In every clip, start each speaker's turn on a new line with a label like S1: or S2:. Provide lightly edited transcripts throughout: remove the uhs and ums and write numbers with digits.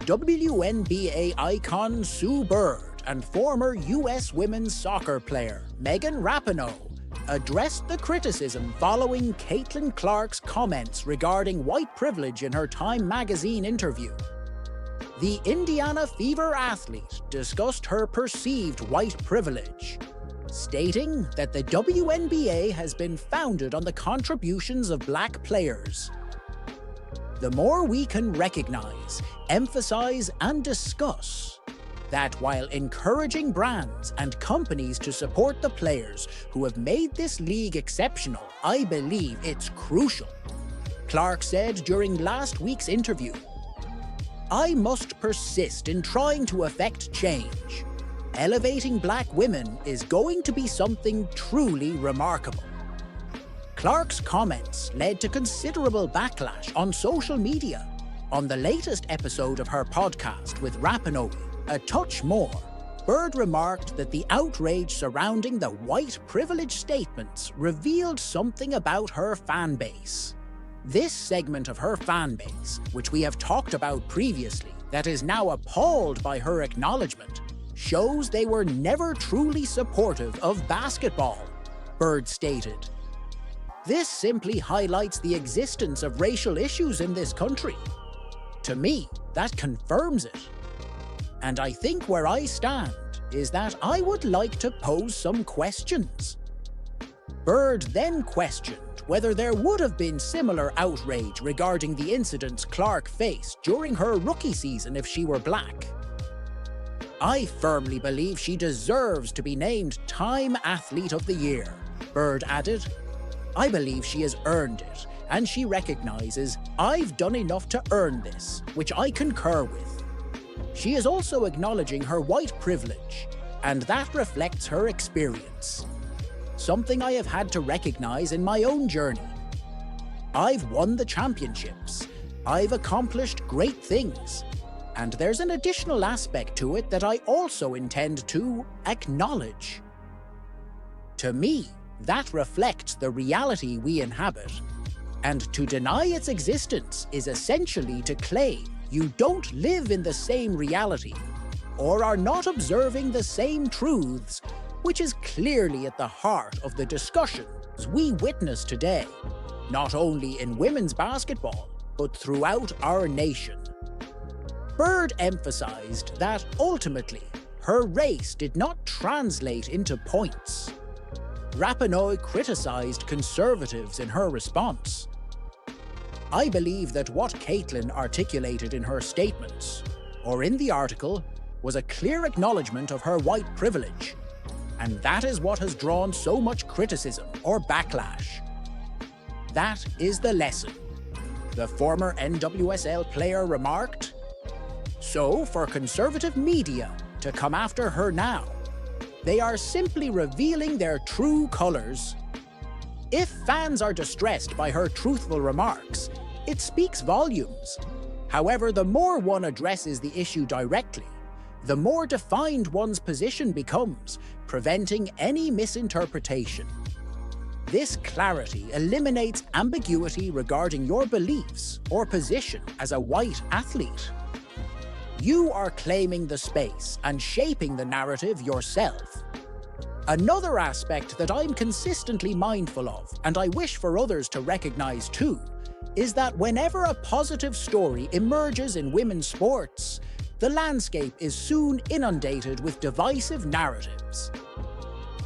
S1: WNBA icon Sue Bird and former US women's soccer player Megan Rapinoe addressed the criticism following Caitlin Clark's comments regarding white privilege in her Time magazine interview. The Indiana Fever athlete discussed her perceived white privilege, stating that the WNBA has been founded on the contributions of black players. The more we can recognize, emphasize, and discuss that while encouraging brands and companies to support the players who have made this league exceptional, I believe it's crucial. Clark said during last week's interview, "I must persist in trying to affect change. Elevating black women is going to be something truly remarkable." Clark's comments led to considerable backlash on social media. On the latest episode of her podcast with Rapinoe, A Touch More, Bird remarked that the outrage surrounding the white privilege statements revealed something about her fanbase. This segment of her fanbase, which we have talked about previously, that is now appalled by her acknowledgement, shows they were never truly supportive of basketball, Bird stated. This simply highlights the existence of racial issues in this country. To me, that confirms it. And I think where I stand is that I would like to pose some questions. Bird then questioned whether there would have been similar outrage regarding the incidents Clark faced during her rookie season if she were black. "I firmly believe she deserves to be named Time Athlete of the Year," Bird added. "I believe she has earned it, and she recognizes I've done enough to earn this, which I concur with." She is also acknowledging her white privilege, and that reflects her experience. Something I have had to recognize in my own journey. I've won the championships. I've accomplished great things. And there's an additional aspect to it that I also intend to acknowledge. To me, that reflects the reality we inhabit. And to deny its existence is essentially to claim you don't live in the same reality or are not observing the same truths, which is clearly at the heart of the discussions we witness today, not only in women's basketball, but throughout our nation. Bird emphasized that ultimately, her race did not translate into points. Rapinoe criticized conservatives in her response. "I believe that what Caitlin articulated in her statements, or in the article, was a clear acknowledgement of her white privilege, and that is what has drawn so much criticism or backlash. That is the lesson," the former NWSL player remarked. So, for conservative media to come after her now, they are simply revealing their true colors. If fans are distressed by her truthful remarks, it speaks volumes. However, the more one addresses the issue directly, the more defined one's position becomes, preventing any misinterpretation. This clarity eliminates ambiguity regarding your beliefs or position as a white athlete. You are claiming the space and shaping the narrative yourself. Another aspect that I'm consistently mindful of, and I wish for others to recognize too, is that whenever a positive story emerges in women's sports, the landscape is soon inundated with divisive narratives.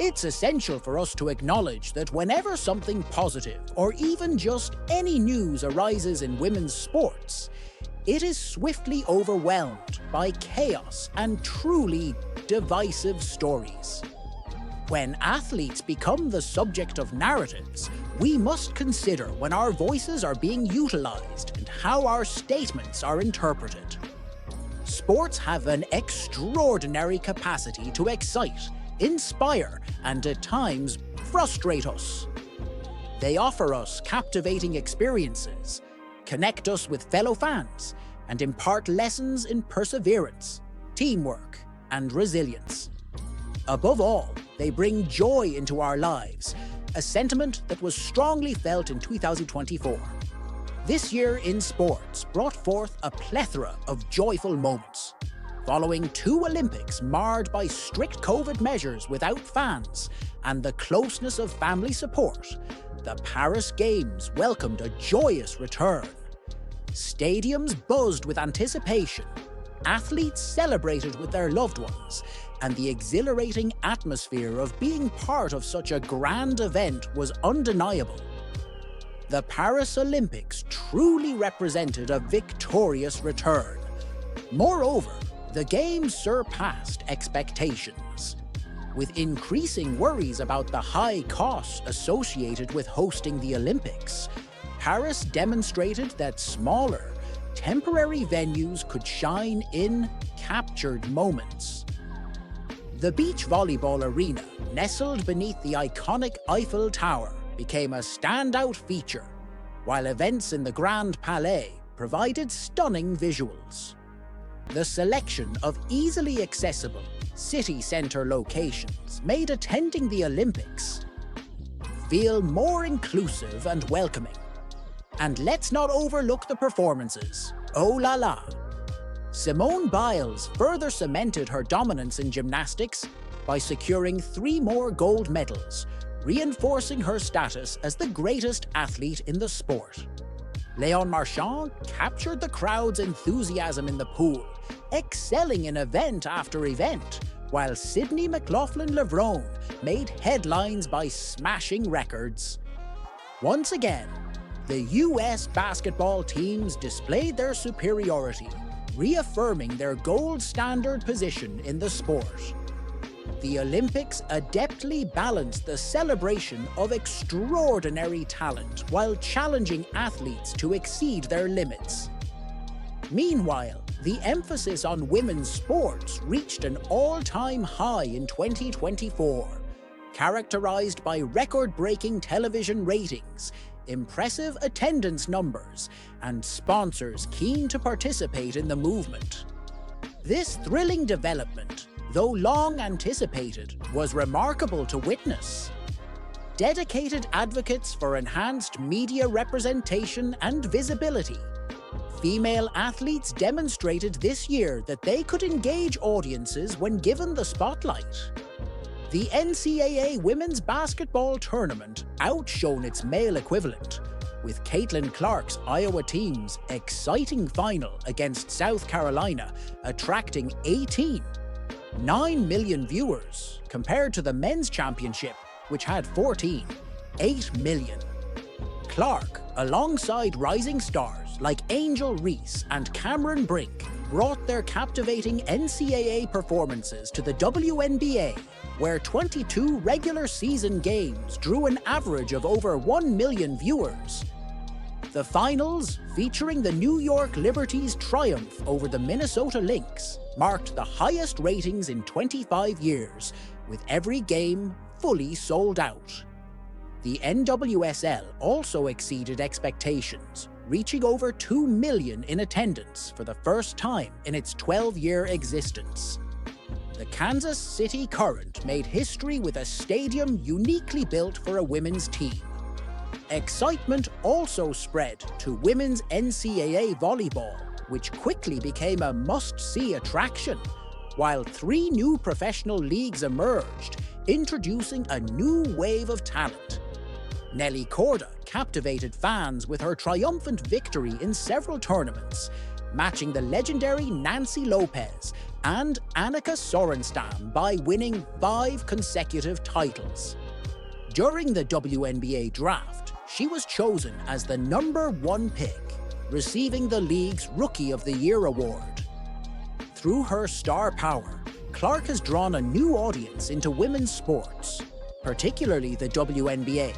S1: It's essential for us to acknowledge that whenever something positive or even just any news arises in women's sports, it is swiftly overwhelmed by chaos and truly divisive stories. When athletes become the subject of narratives, we must consider when our voices are being utilized and how our statements are interpreted. Sports have an extraordinary capacity to excite, inspire, and at times frustrate us. They offer us captivating experiences, connect us with fellow fans, and impart lessons in perseverance, teamwork, and resilience. Above all, they bring joy into our lives, a sentiment that was strongly felt in 2024. This year in sports brought forth a plethora of joyful moments. Following 2 Olympics marred by strict COVID measures without fans and the closeness of family support, the Paris Games welcomed a joyous return. Stadiums buzzed with anticipation, athletes celebrated with their loved ones, and the exhilarating atmosphere of being part of such a grand event was undeniable. The Paris Olympics truly represented a victorious return. Moreover, the Games surpassed expectations. With increasing worries about the high costs associated with hosting the Olympics, Paris demonstrated that smaller, temporary venues could shine in captured moments. The beach volleyball arena, nestled beneath the iconic Eiffel Tower, became a standout feature, while events in the Grand Palais provided stunning visuals. The selection of easily accessible city centre locations made attending the Olympics feel more inclusive and welcoming. And let's not overlook the performances. Oh la la! Simone Biles further cemented her dominance in gymnastics by securing 3 more gold medals, reinforcing her status as the greatest athlete in the sport. Léon Marchand captured the crowd's enthusiasm in the pool, excelling in event after event, while Sydney McLaughlin-Levrone made headlines by smashing records. Once again, the US basketball teams displayed their superiority, reaffirming their gold standard position in the sport. The Olympics adeptly balanced the celebration of extraordinary talent while challenging athletes to exceed their limits. Meanwhile, the emphasis on women's sports reached an all-time high in 2024, characterized by record-breaking television ratings, impressive attendance numbers, and sponsors keen to participate in the movement. This thrilling development, though long anticipated, was remarkable to witness. Dedicated advocates for enhanced media representation and visibility, female athletes demonstrated this year that they could engage audiences when given the spotlight. The NCAA Women's Basketball Tournament outshone its male equivalent, with Caitlin Clark's Iowa team's exciting final against South Carolina attracting 9 million viewers, compared to the men's championship, which had 8 million. Clark, alongside rising stars like Angel Reese and Cameron Brink, brought their captivating NCAA performances to the WNBA, where 22 regular season games drew an average of over 1 million viewers. The finals, featuring the New York Liberty's triumph over the Minnesota Lynx, marked the highest ratings in 25 years, with every game fully sold out. The NWSL also exceeded expectations, reaching over 2 million in attendance for the first time in its 12-year existence. The Kansas City Current made history with a stadium uniquely built for a women's team. Excitement also spread to women's NCAA volleyball, which quickly became a must-see attraction, while 3 new professional leagues emerged, introducing a new wave of talent. Nelly Korda captivated fans with her triumphant victory in several tournaments, matching the legendary Nancy Lopez and Annika Sorenstam by winning 5 consecutive titles. During the WNBA draft, she was chosen as the #1 pick, receiving the league's Rookie of the Year award. Through her star power, Clark has drawn a new audience into women's sports, particularly the WNBA,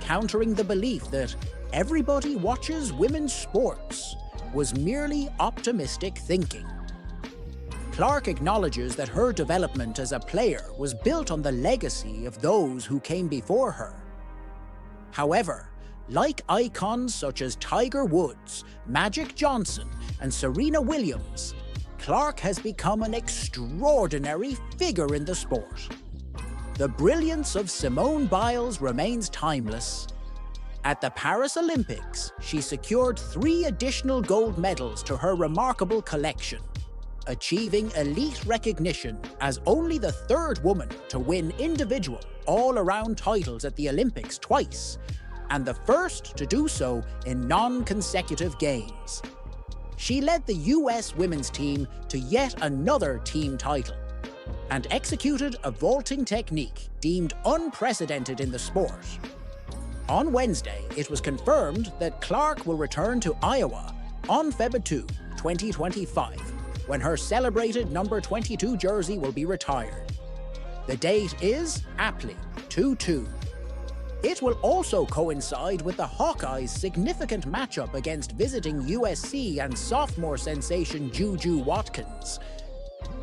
S1: countering the belief that everybody watches women's sports was merely optimistic thinking. Clark acknowledges that her development as a player was built on the legacy of those who came before her. However, like icons such as Tiger Woods, Magic Johnson, and Serena Williams, Clark has become an extraordinary figure in the sport. The brilliance of Simone Biles remains timeless. At the Paris Olympics, she secured 3 additional gold medals to her remarkable collection, achieving elite recognition as only the 3rd woman to win individual all-around titles at the Olympics twice, and the first to do so in non-consecutive games. She led the US women's team to yet another team title, and executed a vaulting technique deemed unprecedented in the sport. On Wednesday, it was confirmed that Clark will return to Iowa on February 2, 2025, when her celebrated number 22 jersey will be retired. The date is, aptly, 2/2. It will also coincide with the Hawkeyes' significant matchup against visiting USC and sophomore sensation Juju Watkins.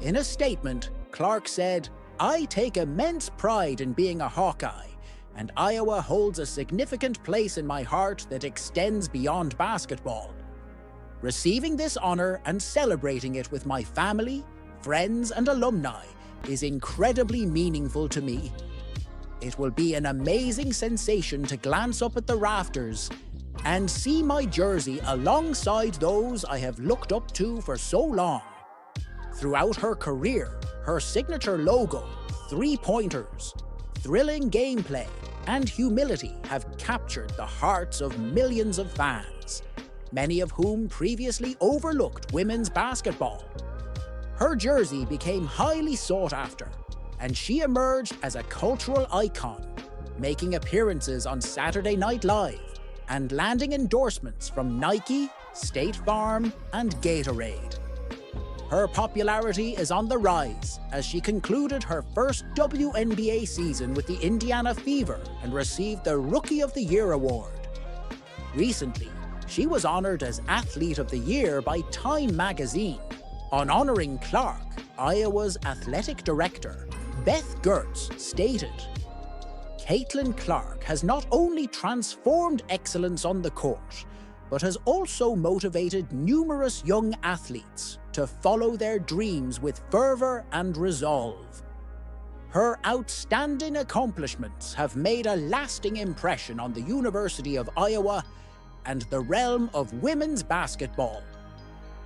S1: In a statement, Clark said, "I take immense pride in being a Hawkeye, and Iowa holds a significant place in my heart that extends beyond basketball. Receiving this honor and celebrating it with my family, friends, and alumni is incredibly meaningful to me. It will be an amazing sensation to glance up at the rafters and see my jersey alongside those I have looked up to for so long." Throughout her career, her signature logo, 3-pointers, thrilling gameplay, and humility have captured the hearts of millions of fans, many of whom previously overlooked women's basketball. Her jersey became highly sought after, and she emerged as a cultural icon, making appearances on Saturday Night Live and landing endorsements from Nike, State Farm, and Gatorade. Her popularity is on the rise as she concluded her first WNBA season with the Indiana Fever and received the Rookie of the Year award. Recently, she was honored as Athlete of the Year by Time magazine. On honoring Clark, Iowa's athletic director, Beth Gertz, stated, "Caitlin Clark has not only transformed excellence on the court, but has also motivated numerous young athletes to follow their dreams with fervor and resolve. Her outstanding accomplishments have made a lasting impression on the University of Iowa and the realm of women's basketball.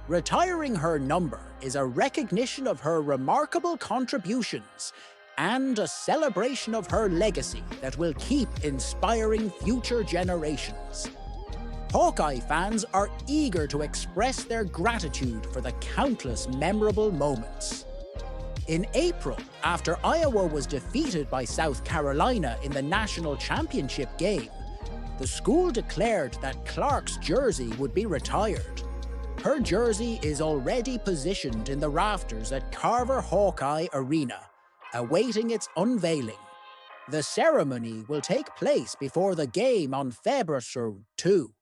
S1: Retiring her number is a recognition of her remarkable contributions and a celebration of her legacy that will keep inspiring future generations." Hawkeye fans are eager to express their gratitude for the countless memorable moments. In April, after Iowa was defeated by South Carolina in the national championship game, the school declared that Clark's jersey would be retired. Her jersey is already positioned in the rafters at Carver Hawkeye Arena, awaiting its unveiling. The ceremony will take place before the game on February 2.